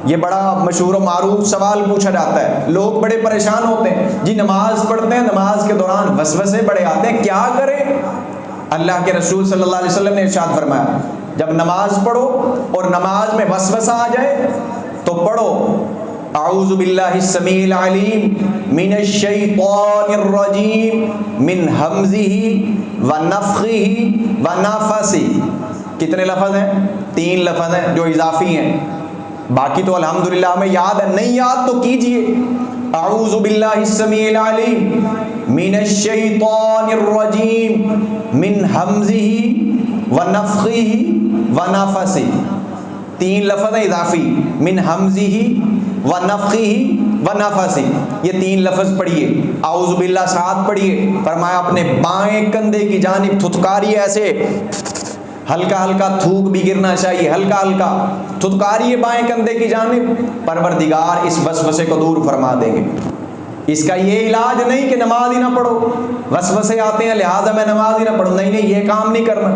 یہ بڑا مشہور و معروف سوال پوچھا جاتا ہے، لوگ بڑے پریشان ہوتے ہیں، جی نماز پڑھتے ہیں، نماز کے دوران وسوسے بڑے آتے ہیں، کیا کریں؟ اللہ کے رسول صلی اللہ علیہ وسلم نے ارشاد فرمایا، جب نماز پڑھو اور نماز میں وسوسہ آ جائے تو پڑھو اعوذ باللہ السمیع العلیم من الشیطان الرجیم من ہمزہ ونفخہ ونفثہ۔ کتنے لفظ ہیں؟ 3 لفظ ہیں جو اضافی ہیں، باقی تو الحمدللہ ہمیں یاد ہے، نہیں یاد تو کیجئے۔ اعوذ باللہ السمیع العلیم من الشیطان الرجیم من ہمزہ ونفخہ ونفثہ، 3 لفظ ہیں اضافی، من ہمزہ ونفخہ ونفثہ، یہ 3 لفظ پڑھیے، اعوذ باللہ ساتھ پڑھیے۔ فرمایا اپنے بائیں کندھے کی جانب تھتکاری، ایسے ہلکا ہلکا تھوک بھی گرنا چاہیے، ہلکا ہلکا تھتکاریے بائیں کندھے کی جانب، پروردگار اس وسوسے کو دور فرما دیں گے۔ اس کا یہ علاج نہیں کہ نماز ہی نہ پڑھو، وسوسے آتے ہیں لہٰذا میں نماز ہی نہ پڑھوں، نہیں، یہ کام نہیں کرنا۔